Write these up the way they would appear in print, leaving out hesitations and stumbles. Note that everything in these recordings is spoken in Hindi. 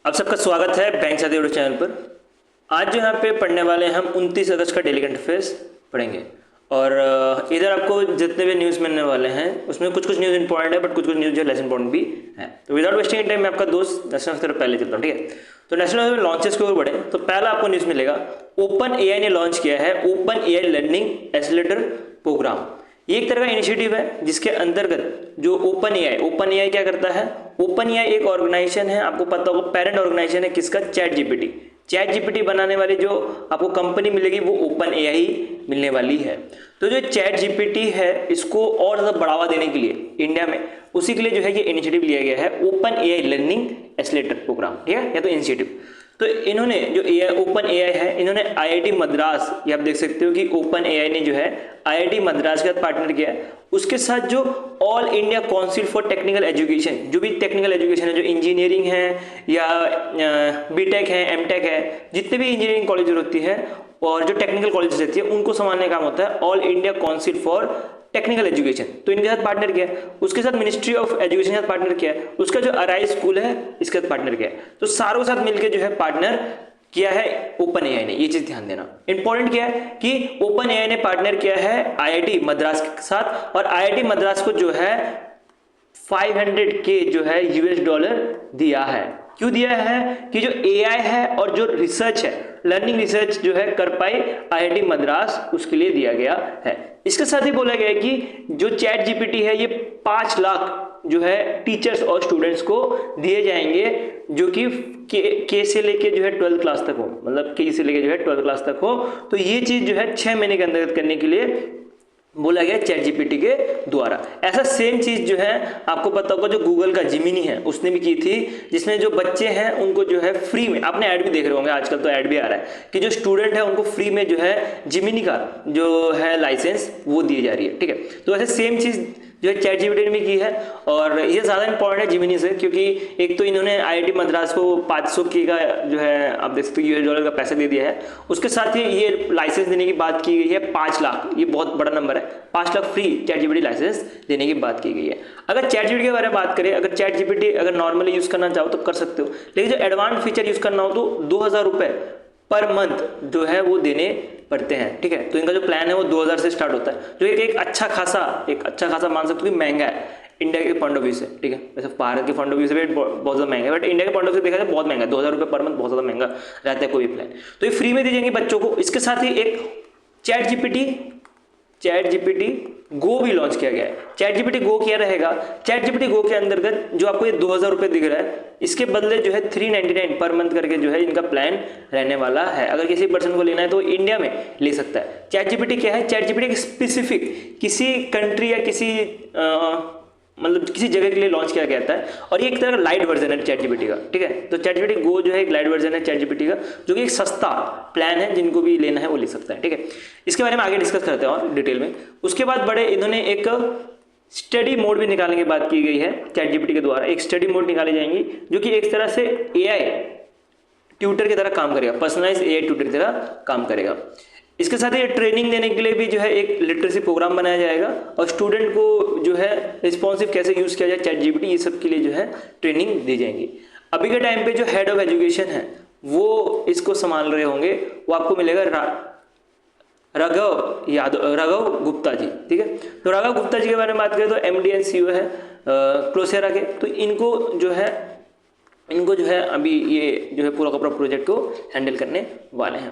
आप सबका स्वागत है बैंक साथी यूट्यूब चैनल पर। आज जो यहाँ पे पढ़ने वाले हैं हम 29 अगस्त का डेली करंट अफेयर्स पढ़ेंगे। और इधर आपको जितने भी न्यूज़ मिलने वाले हैं उसमें कुछ कुछ न्यूज़ इंपॉर्टेंट है, बट कुछ कुछ न्यूज़ जो लेस इंपॉर्टेंट भी है। तो विदाउट वेस्टिंग टाइम मैं आपका दोस्त नेशनल की तरफ पहले चलता हूँ, ठीक है। तो नेशनल लॉन्चेस के ऊपर बढ़े तो पहला आपको न्यूज़ मिलेगा, ओपन एआई ने लॉन्च किया है Open AI learning accelerator programme. ये एक तरह का इनिशिएटिव है जिसके अंतर्गत जो ओपन एआई क्या करता है। ओपन एआई एक ऑर्गेनाइजेशन है, आपको पता होगा पेरेंट ऑर्गेनाइजेशन है किसका, चैट जीपीटी बनाने वाली जो आपको कंपनी मिलेगी वो ओपन एआई मिलने वाली है। तो जो चैट जीपीटी है इसको और ज़्यादा बढ़ावा देने के लिए इंडिया में, उसी के लिए जो है ये इनिशिएटिव लिया गया है Open AI learning accelerator programme, ठीक है, या तो इनिशिएटिव। तो इन्होंने जो ओपन एआई है, इन्होंने आईआईटी मद्रास, ये आप देख सकते हो कि ओपन एआई ने जो है आईआईटी मद्रास के साथ पार्टनर किया है। उसके साथ जो all India council for technical education, जो भी टेक्निकल एजुकेशन है, जो इंजीनियरिंग है या बीटेक है, एमटेक है, जितने भी इंजीनियरिंग कॉलेज होती है और जो टेक्निकल कॉलेज रहती है उनको संभालने का काम होता है all India council for technical education. तो इनके साथ पार्टनर किया है। उसके साथ मिनिस्ट्री ऑफ एजुकेशन के साथ पार्टनर किया है। उसका जो अराइज स्कूल है इसके साथ पार्टनर किया है। तो सारों के साथ मिलकर जो है पार्टनर किया है ओपन एआई ने। ये चीज ध्यान देना इंपॉर्टेंट क्या है कि ओपन एआई ने पार्टनर किया है आईआईटी मद्रास के साथ, और आईआईटी मद्रास को जो है 500K जो है यूएस डॉलर दिया है। क्यों दिया है कि जो एआई है और जो रिसर्च है, लर्निंग रिसर्च जो है कर पाए आईआईटी मद्रास, उसके लिए दिया गया है। इसके साथ ही बोला गया है कि जो चैट जीपीटी है ये 5 लाख जो है टीचर्स और स्टूडेंट्स को दिए जाएंगे, जो कि के से लेके जो है 12th क्लास तक हो, मतलब के से लेके जो है 12th क्लास तक हो। तो ये चीज जो है 6 महीने के अंतर्गत करने के लिए बोला गया चैट जीपीटी के द्वारा। ऐसा सेम चीज जो है आपको पता होगा जो गूगल का जिमिनी है उसने भी की थी, जिसमें जो बच्चे हैं उनको जो है फ्री में, आपने ऐड भी देख रहे होंगे, आजकल तो ऐड भी आ रहा है कि जो स्टूडेंट है उनको फ्री में जो है जिमिनी का जो है लाइसेंस वो दी जा रही है, ठीक है। तो ऐसे सेम चीज जो है चैट जीपीटी ने भी की है, और ये ज़्यादा इंपॉर्टेंट है जिमिनी से, क्योंकि एक तो इन्होंने आईआईटी मद्रास को 500K का जो है आप देख सकते हो यूएस डॉलर का पैसा दे दिया है। उसके साथ ही ये लाइसेंस देने की बात की गई है 5 लाख, ये बहुत बड़ा नंबर है, 5 lakh free ChatGPT licence देने की बात की गई है। अगर चैट जीपीटी के बारे में बात करें, अगर चैट जीपीटी अगर नॉर्मली यूज़ करना चाहो तो कर सकते हो, लेकिन जो एडवांस फीचर यूज़ करना हो तो 2000 रुपये पर मंथ जो है वो देने पड़ते हैं, ठीक है। तो इनका जो प्लान है वो 2000 से स्टार्ट होता है, जो एक अच्छा खासा मान सकते हो कि महंगा है इंडिया के पॉइंट ऑफ व्यू से, ठीक है। वैसे भारत के पॉइंट ऑफ व्यू से भी बहुत ज़्यादा महंगा है, बट इंडिया के पॉइंट ऑफ व्यू से देखा जाए बहुत महंगा है। 2000 रुपये पर मंथ बहुत ज़्यादा महंगा रहता है कोई भी प्लान। तो ये फ्री में दी जाएंगे बच्चों को। इसके साथ ही एक चैट जीपीटी गो भी लॉन्च किया गया है। चैट जीपीटी गो क्या रहेगा, चैट जीपीटी गो के अंतर्गत जो आपको ये 2000 रुपये दिख रहा है, इसके बदले जो है 399 पर मंथ करके जो है इनका प्लान रहने वाला है। अगर किसी पर्सन को लेना है तो इंडिया में ले सकता है। चैट जीपीटी क्या है, चैट जीपीटी स्पेसिफिक किसी कंट्री या किसी मतलब किसी जगह के लिए लॉन्च किया गया था, और ये एक तरह का लाइट वर्जन है चैट जीपीटी का, ठीक है। तो चैट जीपीटी गो जो है एक लाइट वर्जन है चैट जीपीटी का, जो कि एक सस्ता प्लान है, जिनको भी लेना है वो ले सकता है, ठीक है। इसके बारे में आगे डिस्कस करते हैं और डिटेल में। उसके बाद बड़े इन्होंने एक स्टडी मोड भी निकालने की बात की गई है चैट जीपीटी के द्वारा। एक स्टडी मोड निकाली जाएंगी जो कि एक तरह से एआई ट्यूटर की तरह काम करेगा, पर्सनलाइज एआई ट्यूटर की तरह काम करेगा। इसके साथ ही ट्रेनिंग देने के लिए भी जो है एक लिटरेसी प्रोग्राम बनाया जाएगा, और स्टूडेंट को जो है रिस्पॉन्सिव कैसे यूज़ किया जाए चैट जीपीटी, ये सब के लिए जो है ट्रेनिंग दी जाएंगी। अभी के टाइम पे जो हेड ऑफ एजुकेशन है वो इसको संभाल रहे होंगे, वो आपको मिलेगा राघव गुप्ता जी, ठीक है। तो राघव गुप्ता जी के बारे में बात करें तो MD and CEO है क्लोसेरा के। तो इनको जो है अभी ये जो है पूरा का पूरा प्रोजेक्ट को हैंडल करने वाले हैं।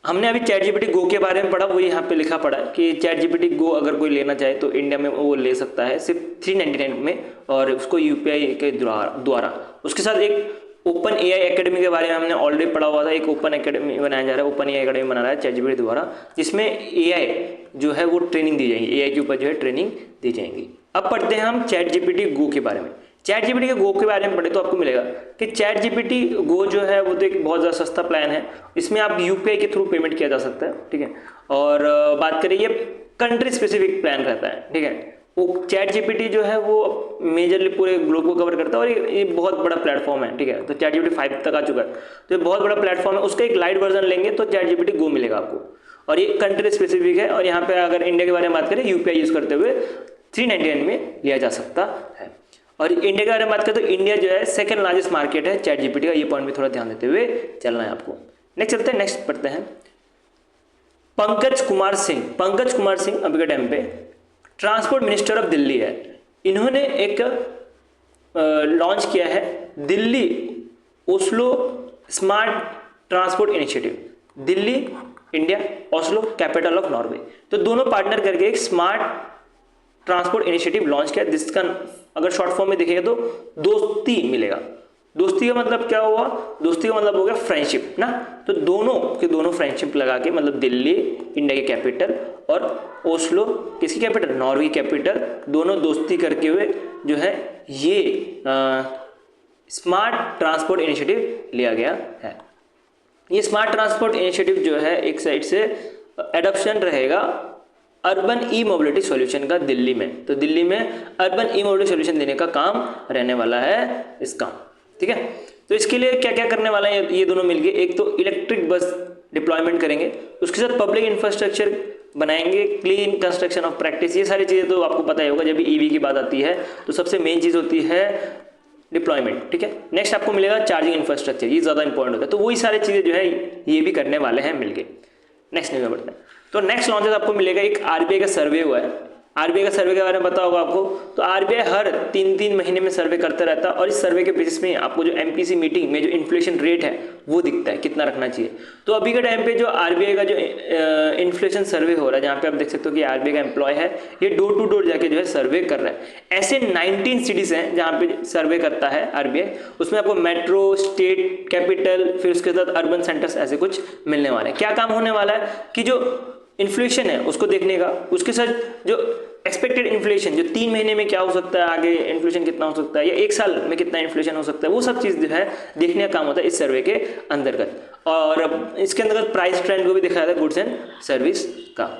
हमने अभी चैट जीपीटी गो के बारे में पढ़ा, वो यहाँ पे लिखा पड़ा है कि चैट जीपीटी गो अगर कोई लेना चाहे तो इंडिया में वो ले सकता है सिर्फ 399 में, और उसको UPI के द्वारा। उसके साथ एक ओपन एआई एकेडमी के बारे में हमने ऑलरेडी पढ़ा हुआ था। एक ओपन एकेडमी बनाया जा रहा है, ओपन एआई एकेडमी बना रहा है चैट जीपीटी द्वारा, जिसमें एआई जो है वो ट्रेनिंग दी जाएगी, एआई के ऊपर जो है ट्रेनिंग दी जाएंगी। अब पढ़ते हैं हम चैट जीपीटी गो के बारे में। चैट जीपीटी के गो के बारे में पढ़े तो आपको मिलेगा कि चैट जीपीटी गो जो है वो तो एक बहुत ज़्यादा सस्ता प्लान है। इसमें आप UPI के थ्रू पेमेंट किया जा सकता है, ठीक है। और बात करें ये कंट्री स्पेसिफिक प्लान रहता है, ठीक है। वो चैट जीपीटी जो है वो मेजरली पूरे ग्लोब को कवर करता है, और ये बहुत बड़ा प्लेटफॉर्म है, ठीक है। तो चैट जीपीटी 5 तक आ चुका है, तो ये बहुत बड़ा प्लेटफॉर्म है। उसका एक लाइट वर्जन लेंगे तो चैट जीपीटी गो मिलेगा आपको, और ये कंट्री स्पेसिफिक है। और यहाँ पे अगर इंडिया के बारे में बात करें UPI यूज़ करते हुए 399 में लिया जा सकता है। और इंडिया के बारे में बात करें तो इंडिया जो है सेकंड लार्जेस्ट मार्केट है चैट जीपीटी का, ये पॉइंट भी थोड़ा ध्यान देते हुए चलना है आपको। नेक्स्ट चलते हैं, नेक्स्ट पढ़ते हैं। पंकज कुमार सिंह अभी के टाइम पे ट्रांसपोर्ट मिनिस्टर ऑफ दिल्ली है। इन्होंने एक लॉन्च किया है Delhi Oslo smart transport initiative. Delhi India, Oslo capital of Norway, तो दोनों पार्टनर करके एक स्मार्ट ट्रांसपोर्ट इनिशिएटिव लॉन्च किया, जिसका अगर शॉर्ट फॉर्म में देखेगा तो दोस्ती मिलेगा। दोस्ती का मतलब क्या हुआ? दोस्ती का मतलब हो गया फ्रेंडशिप ना, तो दोनों के दोनों फ्रेंडशिप लगा के, मतलब दिल्ली इंडिया की कैपिटल और ओस्लो किसकी कैपिटल? नॉर्वे कैपिटल, दोनों दोस्ती करके हुए जो है ये स्मार्ट ट्रांसपोर्ट इनिशिएटिव लिया गया है। ये स्मार्ट ट्रांसपोर्ट इनिशिएटिव जो है एक साइड से एडॉप्शन रहेगा अर्बन ई मोबिलिटी सॉल्यूशन का दिल्ली में, तो दिल्ली में अर्बन ई मोबिलिटी सॉल्यूशन देने का काम रहने वाला है इसका, ठीक है। तो इसके लिए क्या क्या करने वाला है ये दोनों मिलके? एक तो इलेक्ट्रिक बस डिप्लॉयमेंट करेंगे, उसके साथ पब्लिक इंफ्रास्ट्रक्चर बनाएंगे, क्लीन कंस्ट्रक्शन ऑफ प्रैक्टिस, ये सारी चीज़ें तो आपको पता ही होगा। जब भी ईवी की बात आती है तो सबसे मेन चीज़ होती है डिप्लॉयमेंट, ठीक है। नेक्स्ट आपको मिलेगा चार्जिंग इंफ्रास्ट्रक्चर, ये ज़्यादा इंपॉर्टेंट होता है, तो वही सारी चीज़ें जो है ये भी करने वाले हैं मिलके। नेक्स्ट न्यूज़ में बढ़ते हैं। तो नेक्स्ट लॉन्चेस आपको मिलेगा, एक आरबीआई का सर्वे हुआ है। आरबीआई का सर्वे के बारे में पता होगा आपको, तो आरबीआई हर 3-3 महीने में सर्वे करता रहता है और इस सर्वे के बेसिस में आपको जो एमपीसी मीटिंग में जो इन्फ्लेशन रेट है वो दिखता है कितना रखना चाहिए। तो अभी के टाइम पे जो आरबीआई का जो इन्फ्लेशन सर्वे हो रहा है, जहाँ पे आप देख सकते हो कि आरबीआई का एम्प्लॉय है, ये डोर टू डोर जाके जो है सर्वे कर रहा है। ऐसे 19 सिटीज हैं जहाँ पे सर्वे करता है आरबीआई, उसमें आपको मेट्रो, स्टेट कैपिटल, फिर उसके साथ अर्बन सेंटर्स ऐसे कुछ मिलने वाले हैं। क्या काम होने वाला है कि जो इन्फ्लेशन है उसको देखने का, उसके साथ जो एक्सपेक्टेड इन्फ्लेशन जो 3 महीने में क्या हो सकता है, आगे इन्फ्लेशन कितना हो सकता है, या 1 साल में कितना इन्फ्लेशन हो सकता है, वो सब चीज़ जो है देखने का काम होता है इस सर्वे के अंतर्गत। और इसके अंतर्गत प्राइस ट्रेंड को भी दिखाया था गुड्स एंड सर्विस का।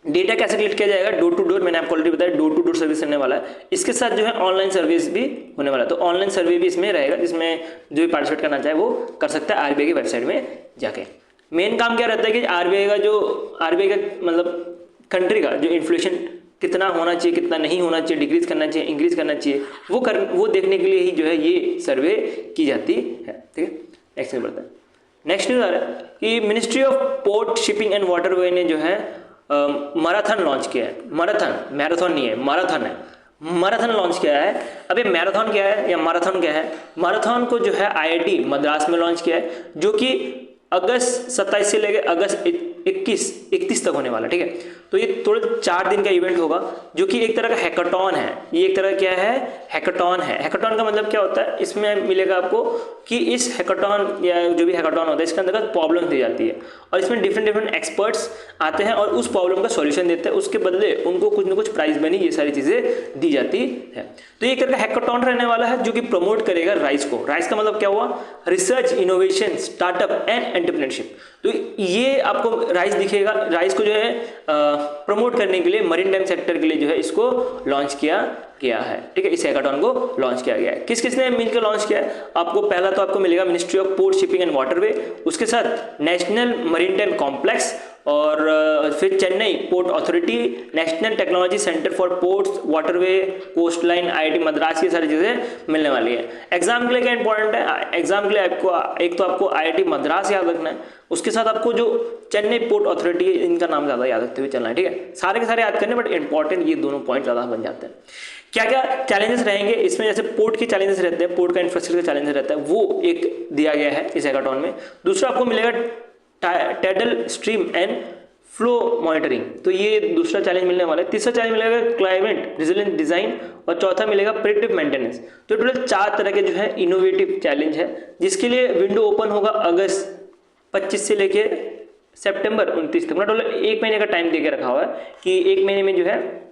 डेटा कैसे कलेक्ट किया जाएगा? डोर टू डोर, मैंने आपको ऑलरेडी बताया डोर टू डोर सर्विस करने वाला है। इसके साथ जो है ऑनलाइन सर्विस भी होने वाला है, तो ऑनलाइन सर्वे भी इसमें रहेगा, जिसमें जो भी पार्टिसिपेट करना चाहे वो कर सकता है आरबीआई की वेबसाइट में जाके। मेन काम क्या रहता है कि आरबीआई का मतलब कंट्री का जो इन्फ्लेशन कितना होना चाहिए, कितना नहीं होना चाहिए, डिक्रीज करना चाहिए, इंक्रीज करना चाहिए, वो देखने के लिए ही जो है ये सर्वे की जाती है, ठीक है। नेक्स्ट में बढ़ता है। नेक्स्ट न्यूज़ आ रहा है कि ministry of port shipping and waterway ने जो है मैराथन लॉन्च किया है। मैराथन नहीं है, मैराथन है। मैराथन लॉन्च किया है। अब ये मैराथन क्या है या मैराथन क्या है? मैराथन को जो है आईआईटी मद्रास में लॉन्च किया है, जो कि अगस्त 27 से लेकर अगस्त 31 तक होने वाला, ठीक है। तो ये थोड़े 4 दिन का इवेंट होगा, जो कि एक तरह का हैकाथॉन है। ये एक तरह क्या है? हैकाथॉन है। हैकाथॉन का मतलब क्या होता है? इसमें मिलेगा आपको कि इस हैकाथॉन या जो भी हैकाथॉन होता है इसके अंतर्गत प्रॉब्लम दी जाती है और इसमें डिफरेंट एक्सपर्ट्स आते हैं और उस प्रॉब्लम का सॉल्यूशन देते हैं। उसके बदले उनको कुछ ना कुछ प्राइज मनी ये सारी चीज़ें दी जाती है। तो ये एक तरह का हैकाथॉन रहने वाला है, जो कि प्रमोट करेगा राइज को। राइज का मतलब क्या हुआ? Research, innovation, startup and entrepreneurship. तो ये आपको राइज दिखेगा। राइज को जो है प्रमोट करने के लिए मरीन टाइम सेक्टर के लिए जो है इसको लॉन्च किया गया है, ठीक है। इस हैकाथॉन को लॉन्च किया गया है। किस किसने मिलकर लॉन्च किया है? आपको पहला तो आपको मिलेगा ministry of port shipping and waterway, उसके साथ नेशनल मरीन टाइम कॉम्प्लेक्स और फिर Chennai port authority, national technology centre for ports, waterway, coast line, IIT Madras, ये सारी चीज़ें मिलने वाली है। एग्जाम के लिए क्या इंपॉर्टेंट है? एग्जाम के लिए आपको एक तो आपको आईआईटी मद्रास याद रखना है, उसके साथ आपको जो चेन्नई पोर्ट अथॉरिटी है इनका नाम ज़्यादा याद रखते हुए चलना है, ठीक है। सारे के सारे याद करने, बट इंपॉर्टेंट ये दोनों पॉइंट ज़्यादा बन जाते हैं। क्या क्या चैलेंजेस रहेंगे इसमें? जैसे पोर्ट के चैलेंजेस रहते हैं, पोर्ट का इंफ्रास्ट्रक्चर का चैलेंज रहता है, वो एक दिया गया है इस हैकाथॉन में। दूसरा आपको मिलेगा tidal stream and flow monitoring, तो ये दूसरा चैलेंज मिलने वाला है। तीसरा चैलेंज मिलेगा क्लाइमेट रिजिलेंट डिजाइन और चौथा मिलेगा प्रेडिक्टिव मेंटेनेंस। तो टोटल 4 तरह के जो है इनोवेटिव चैलेंज है, जिसके लिए विंडो ओपन होगा अगस्त 25 से लेके सितंबर 29 तक। टोटल 1 महीने का टाइम देके रखा हुआ है कि 1 महीने में जो है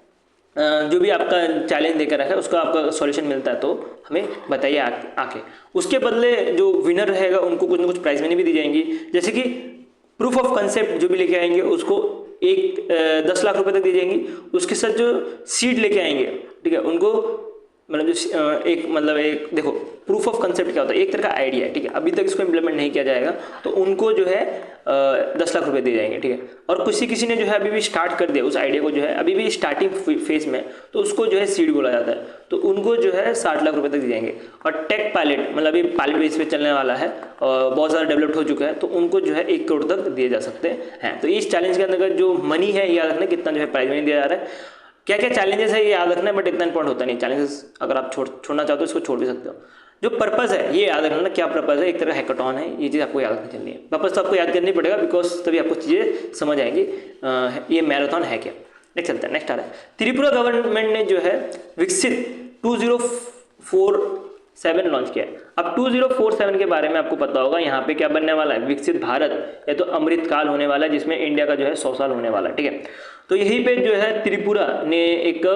जो भी आपका चैलेंज देकर रखा है उसका आपका सॉल्यूशन मिलता है तो हमें बताइए आके। उसके बदले जो विनर रहेगा उनको कुछ ना कुछ प्राइज मनी भी दी जाएंगी, जैसे कि प्रूफ ऑफ कंसेप्ट जो भी लेके आएंगे उसको 10 लाख रुपए तक दी जाएंगी। उसके साथ जो सीड लेके आएंगे, ठीक है, उनको मतलब जो एक मतलब एक देखो प्रूफ ऑफ कंसेप्ट क्या होता है, एक तरह का आइडिया है, ठीक है, अभी तक इसको इम्प्लीमेंट नहीं किया जाएगा तो उनको जो है 10 लाख रुपए दे जाएंगे, ठीक है। और किसी ने जो है अभी भी स्टार्ट कर दिया उस आइडिया को, जो है अभी भी स्टार्टिंग फेज में, तो उसको जो है सीड बोला जाता है, तो उनको जो है 60 लाख रुपए तक दिए जाएंगे। और टेक पायलट मतलब अभी पायलट बेस पे चलने वाला है और बहुत ज़्यादा डेवलप्ड हो चुका है, तो उनको जो है 1 करोड़ तक दिए जा सकते हैं। तो इस चैलेंज के अंदर जो मनी है याद रखना कितना जो है प्राइज मनी दिया जा रहा है, क्या क्या चैलेंजेस है ये याद रखना है, बट इतना इंपॉर्टेंट होता नहीं। चैलेंजेस अगर आप छोड़ना चाहते हो इसको छोड़ भी सकते हो। जो पर्पस है ये याद रखना, क्या पर्पस है, एक तरह का हैकाथॉन है, ये चीज़ आपको याद रखनी चाहिए। पर्पस तो आपको याद करनी पड़ेगा बिकॉज तभी आपको चीज़ें समझ आएंगी ये मैराथन है क्या। नेक्स्ट चलता है, नेक्स्ट आ रहा है त्रिपुरा गवर्नमेंट ने जो है विकसित 2047 लॉन्च किया है। अब 2047 के बारे में आपको पता होगा, यहाँ पे क्या बनने वाला है, विकसित भारत या तो अमृत काल होने वाला है जिसमें इंडिया का जो है 100 साल होने वाला है, ठीक है। तो यहीं पे जो है त्रिपुरा ने एक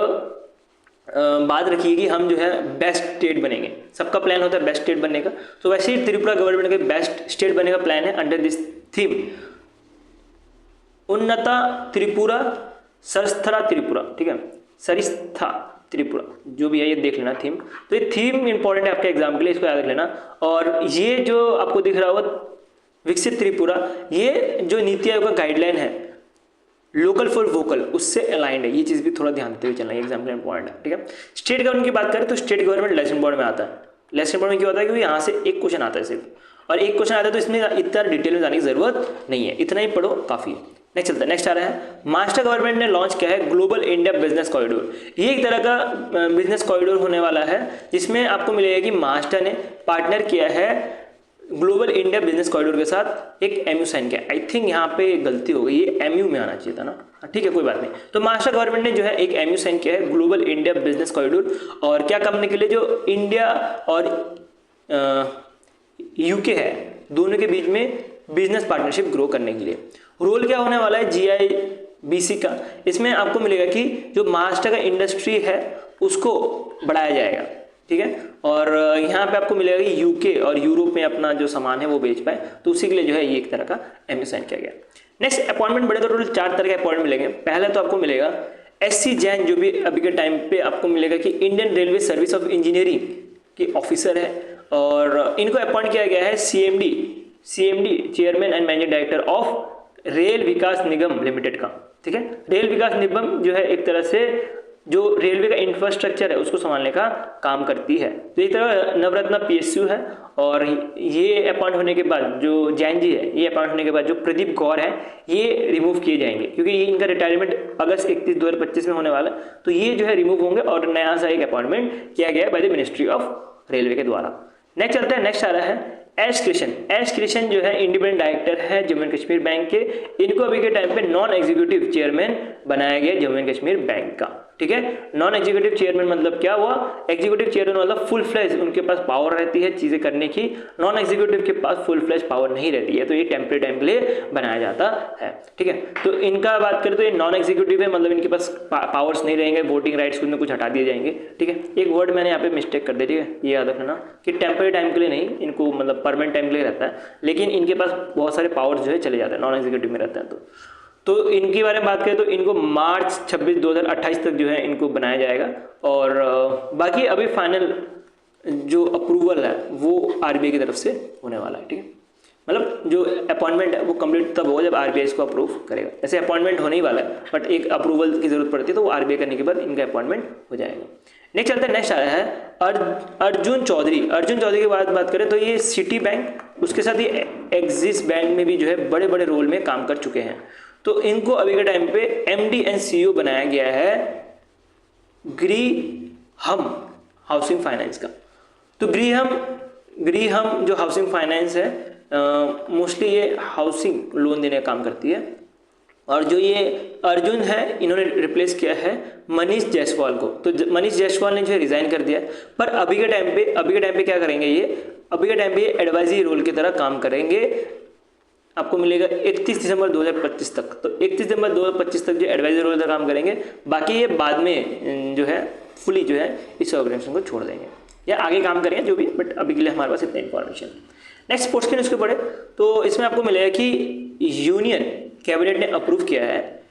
बात रखी है कि हम जो है बेस्ट स्टेट बनेंगे। सबका प्लान होता है बेस्ट स्टेट बनने का, तो वैसे ही त्रिपुरा गवर्नमेंट का बेस्ट स्टेट बनने का प्लान है अंडर दिस थीम उन्नता त्रिपुरा सरस्थरा त्रिपुरा, ठीक है, सरिस्था त्रिपुरा जो भी है ये देख लेना थीम। तो ये थीम इंपॉर्टेंट है आपके एग्जाम के लिए, इसको याद रख लेना। और ये जो आपको दिख रहा होगा विकसित त्रिपुरा, ये जो नीति आयोग का गाइडलाइन है लोकल फॉर वोकल उससे अलाइंड है, ये चीज़ भी थोड़ा ध्यान देते हुए चलना है, एग्जाम के लिए इंपॉर्टेंट है, ठीक है। स्टेट गवर्नमेंट की बात करें तो स्टेट गवर्नमेंट लेसन बोर्ड में आता है। लेसन बोर्ड में क्या होता है कि यहाँ से एक क्वेश्चन आता है सिर्फ, और एक क्वेश्चन आता है तो इसमें इतना डिटेल में जाने की जरूरत नहीं है, इतना ही पढ़ो काफ़ी है। नेक्स्ट चलता है, नेक्स्ट आ रहा है महाराष्ट्र गवर्नमेंट ने लॉन्च किया है ग्लोबल इंडिया बिजनेस कॉरिडोर। ये एक तरह का बिजनेस कॉरिडोर होने वाला है जिसमें आपको मिलेगा कि महाराष्ट्र ने पार्टनर किया है ग्लोबल इंडिया बिजनेस कॉरिडोर के साथ, एक एमयू साइन किया। आई थिंक यहाँ पे गलती हो गई, ये एमयू में आना चाहिए था ना, ठीक है कोई बात नहीं। तो महाराष्ट्र गवर्नमेंट ने जो है एक एमयू साइन किया है ग्लोबल इंडिया बिजनेस कॉरिडोर, और क्या करने के लिए, जो इंडिया और यूके है दोनों के बीच में बिजनेस पार्टनरशिप ग्रो करने के लिए। रोल क्या होने वाला है GIBC का, इसमें आपको मिलेगा कि जो महाराष्ट्र का इंडस्ट्री है उसको बढ़ाया जाएगा, ठीक है। और यहाँ पे आपको मिलेगा कि यूके और यूरोप में अपना जो सामान है वो बेच पाए, तो उसी के लिए जो है ये एक तरह का एमयू साइन किया गया। नेक्स्ट अपॉइंटमेंट बढ़े तो टोटल 4 तरह के अपॉइंटमेंट मिलेंगे। पहले तो आपको मिलेगा SC जैन, जो भी अभी के टाइम पे आपको मिलेगा कि Indian railway service of engineering के ऑफिसर है, और इनको अपॉइंट किया गया है CMD chairman and managing director of rail Vikas Nigam limited का, ठीक है। रेल विकास निगम जो है एक तरह से जो रेलवे का इंफ्रास्ट्रक्चर है उसको संभालने का काम करती है। तो एक तरह नवरत्न PSU है, और ये अपॉइंट होने के बाद जो जैन जी है, ये अपॉइंट होने के बाद जो प्रदीप गौर है ये रिमूव किए जाएंगे, क्योंकि ये इनका रिटायरमेंट अगस्त 31 2025 में होने वाला है, तो ये जो है रिमूव होंगे और नया सा एक अपॉइंटमेंट किया गया है by the ministry of railway के द्वारा। नेक्स्ट चलता है, नेक्स्ट आ रहा है एस कृष्ण जो है इंडिपेंडेंट डायरेक्टर है जम्मू एंड कश्मीर बैंक के। इनको अभी के टाइम पे नॉन एग्जीक्यूटिव चेयरमैन बनाया गया जम्मू एंड कश्मीर बैंक का, ठीक है। नॉन एग्जीक्यूटिव चेयरमैन मतलब क्या हुआ, एग्जीक्यूटिव चेयरमैन मतलब फुल फ्लेज उनके पास पावर रहती है चीजें करने की, नॉन एग्जीक्यूटिव के पास फुल फ्लेज पावर नहीं रहती है, तो ये टेम्परेरी टाइम के लिए बनाया जाता है, ठीक है। तो इनका बात करें तो ये नॉन एग्जीक्यूटिव है, मतलब इनके पास पावर्स नहीं रहेंगे, वोटिंग राइट्स कुछ हटा दिए जाएंगे, ठीक है। एक वर्ड मैंने यहाँ पे मिस्टेक कर दी, ठीक है, ये याद रखना कि टेम्परेरी टाइम के लिए नहीं, इनको मतलब परमानेंट टाइम के लिए रहता है, लेकिन इनके पास बहुत सारे पावर्स जो है चले जाते हैं, नॉन एग्जीक्यूटिव में रहते हैं। तो इनके बारे में बात करें तो इनको मार्च 26 2028 तक जो है इनको बनाया जाएगा, और बाकी अभी फाइनल जो अप्रूवल है वो RBI की तरफ से होने वाला है, ठीक है। मतलब जो अपॉइंटमेंट है वो कंप्लीट तब होगा जब RBI इसको अप्रूव करेगा। ऐसे अपॉइंटमेंट होने ही वाला है, बट एक अप्रूवल की जरूरत पड़ती है, तो वो RBI करने के बाद इनका अपॉइंटमेंट हो जाएगा। नेक्स्ट चलता है, नेक्स्ट आया है अर्जुन चौधरी की बात करें तो ये सिटी बैंक, उसके साथ ये एक्सिस बैंक में भी जो है बड़े बड़े रोल में काम कर चुके हैं। तो इनको अभी के टाइम पे MD एंड CEO बनाया गया है गृहम हाउसिंग फाइनेंस का। तो गृहम जो हाउसिंग फाइनेंस है मोस्टली ये हाउसिंग लोन देने का काम करती है, और जो ये अर्जुन है इन्होंने रिप्लेस किया है मनीष जायसवाल को। तो मनीष जायसवाल ने जो है रिजाइन कर दिया, पर अभी के टाइम पे क्या करेंगे, ये अभी के टाइम पे एडवाइजरी रोल की तरह काम करेंगे। आपको मिलेगा 31 दिसंबर 2025 तक, तो 31 दिसंबर 2025 तक जो एडवाइजरी रोल का काम करेंगे, बाकी ये बाद में जो है फुली जो है इस ऑर्गेनाइजेशन को छोड़ देंगे या आगे काम करेंगे जो भी, बट अभी के लिए हमारे पास इतना इन्फॉर्मेशन। नेक्स्ट स्पोर्ट्स के न्यूज़ के पढ़े तो इसमें आपको मिलेगा कि यूनियन कैबिनेट ने अप्रूव किया है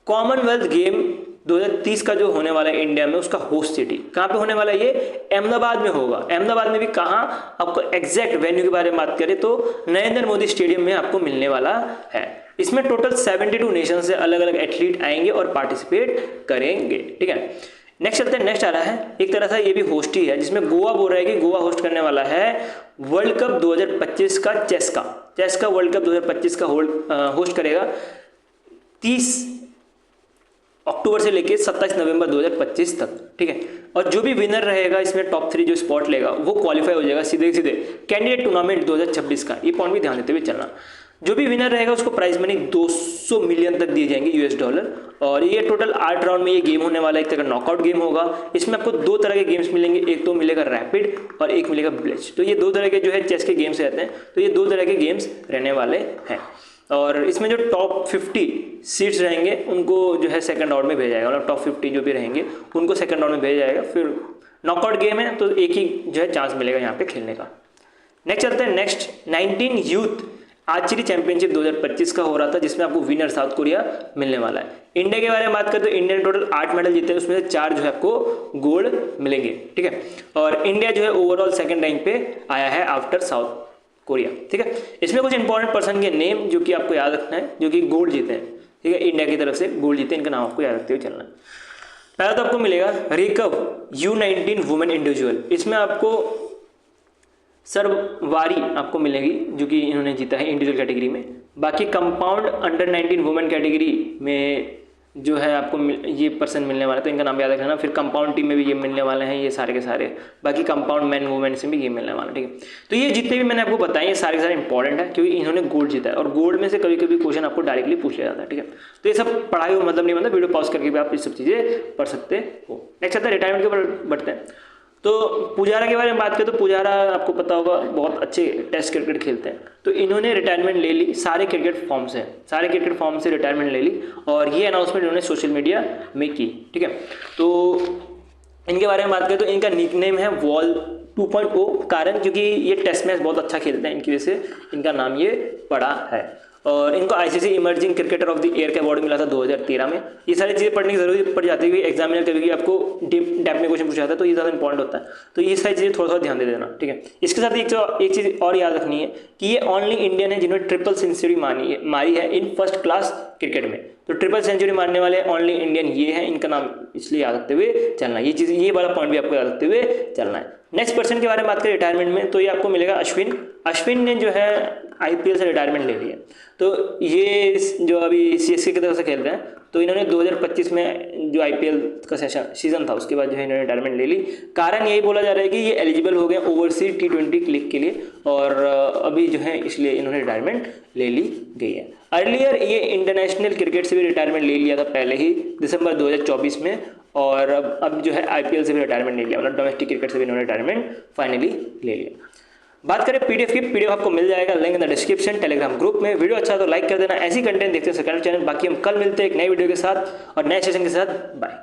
कॉमनवेल्थ गेम 2030 का जो होने वाला है इंडिया में उसका होस्ट सिटी कहाँ पे होने वाला है, ये अहमदाबाद में होगा। अहमदाबाद में भी कहाँ, आपको एग्जैक्ट वेन्यू के बारे में बात करें तो नरेंद्र मोदी स्टेडियम में आपको मिलने वाला है। इसमें टोटल 72 नेशन से अलग अलग एथलीट आएंगे और पार्टिसिपेट करेंगे, ठीक है। नेक्स्ट चलते हैं, नेक्स्ट आ रहा है एक तरह से ये भी होस्ट ही है, जिसमें गोवा बोल रहा है कि गोवा होस्ट करने वाला है वर्ल्ड कप 2025 का चेस का वर्ल्ड कप 2025 का होस्ट करेगा 30 अक्टूबर से लेके 27 नवंबर 2025 तक, ठीक है। और जो भी विनर रहेगा इसमें टॉप 3 जो स्पॉट लेगा वो क्वालिफाई हो जाएगा सीधे सीधे कैंडिडेट टूर्नामेंट 2026 का। ये पॉइंट भी ध्यान देते हुए चलना। जो भी विनर रहेगा उसको प्राइज मनी 200 मिलियन तक दिए जाएंगे $। और ये टोटल 8 राउंड में ये गेम होने वाला है, एक तरह का नॉकआउट गेम होगा। इसमें आपको 2 तरह के गेम्स मिलेंगे, एक तो मिलेगा रैपिड और एक मिलेगा ब्लिट्ज। तो ये 2 तरह के जो है चेस के गेम्स रहते हैं, तो ये 2 तरह के गेम्स रहने वाले हैं। और इसमें जो टॉप 50 सीट्स रहेंगे उनको जो है सेकंड राउंड में भेजा जाएगा, मतलब टॉप 50 जो भी रहेंगे उनको सेकंड राउंड में भेजा जाएगा। फिर नॉकआउट गेम है तो एक ही जो है चांस मिलेगा यहाँ पे खेलने का। नेक्स्ट चलते हैं, नेक्स्ट 19 यूथ आर्चरी चैंपियनशिप 2025 का हो रहा था, जिसमें आपको विनर साउथ कोरिया मिलने वाला है। इंडिया के बारे में बात करें तो इंडिया ने टोटल 8 मेडल जीते हैं, उसमें से 4 जो है आपको गोल्ड मिलेंगे, ठीक है। और इंडिया जो है ओवरऑल सेकंड रैंक पे आया है आफ्टर साउथ कोरिया, ठीक है। इसमें कुछ इंपॉर्टेंट पर्सन के नेम जो कि आपको याद रखना है, जो कि गोल्ड जीते हैं, ठीक है, इंडिया की तरफ से गोल्ड जीते, इनका नाम आपको याद रखते हुए चलना है। पहला तो आपको मिलेगा रिकव U19 वुमेन इंडिविजुअल, इसमें आपको सर्ववारी आपको मिलेगी जो कि इन्होंने जीता है इंडिविजुअल कैटेगरी में। बाकी कंपाउंड अंडर 19 वुमेन कैटेगरी में जो है आपको ये पर्सन मिलने वाला है, तो इनका नाम याद रखना। फिर कंपाउंड टीम में भी ये मिलने वाले हैं ये सारे के सारे। बाकी कंपाउंड मैन वुमेन से भी ये मिलने वाला है, ठीक है। तो ये जितने भी मैंने आपको बताए ये सारे के सारे इंपॉर्टेंट है, क्योंकि इन्होंने गोल्ड जीता है और गोल्ड में से कभी कभी क्वेश्चन आपको डायरेक्टली पूछ लिया जाता है, ठीक है। तो ये सब पढ़ाई हो मतलब नहीं, मतलब वीडियो पॉज करके भी आप ये सब चीज़ें पढ़ सकते हो। नेक्स्ट आता है रिटायरमेंट के ऊपर बढ़ते हैं। तो पुजारा के बारे में बात करें तो पुजारा आपको पता होगा बहुत अच्छे टेस्ट क्रिकेट खेलते हैं, तो इन्होंने रिटायरमेंट ले ली, सारे क्रिकेट फॉर्म से रिटायरमेंट ले ली और ये अनाउंसमेंट इन्होंने सोशल मीडिया में की, ठीक है। तो इनके बारे में बात करें तो इनका निकनेम है वॉल 2.0, कारण क्योंकि ये टेस्ट मैच बहुत अच्छा खेलते हैं, इनकी वजह से इनका नाम ये पड़ा है। और इनको ICC emerging cricketer of the year का अवार्ड मिला था 2013 में। ये सारी चीज़ें पढ़ने की जरूरत पड़ जाती है, एग्जामिनर कभी आपको डेप्थ में क्वेश्चन पूछा जाता है तो ये ज़्यादा इंपॉर्टेंट होता है, तो ये सारी चीज़ें थोड़ा ध्यान दे देना, ठीक है। इसके साथ एक चीज़ और याद रखनी है कि ये ओनली इंडियन है जिन्होंने ट्रिपल सेंचुरी मारी है इन फर्स्ट क्लास क्रिकेट में। तो ट्रिपल सेंचुरी मारने वाले ओनली इंडियन ये है, इनका नाम इसलिए याद रखते हुए चलना है। ये वाला पॉइंट भी आपको याद रखते हुए चलना है। नेक्स्ट पर्सन के बारे में बात करें रिटायरमेंट में तो ये आपको मिलेगा अश्विन ने जो है IPL से रिटायरमेंट ले लिया। तो ये जो अभी CSK की तरफ से खेलते हैं, तो इन्होंने 2025 में जो IPL का सीजन था उसके बाद जो है इन्होंने रिटायरमेंट ले ली। कारण यही बोला जा रहा है कि ये एलिजिबल हो गए ओवरसीज T20 लीग के लिए और अभी जो है इसलिए इन्होंने रिटायरमेंट ले ली गई है। अर्लियर ये इंटरनेशनल क्रिकेट से भी रिटायरमेंट ले लिया था पहले ही दिसंबर 2024 में, और अब जो है IPL से भी रिटायरमेंट ले लिया, मतलब डोमेस्टिक क्रिकेट से भी इन्होंने रिटायरमेंट फाइनली ले लिया। बात करें PDF की, PDF आपको मिल जाएगा link in the description Telegram group में। वीडियो अच्छा तो लाइक कर देना, ऐसी कंटेंट देखते हैं सरकारी चैनल। बाकी हम कल मिलते हैं एक नई वीडियो के साथ और नए सेशन के साथ। बाय।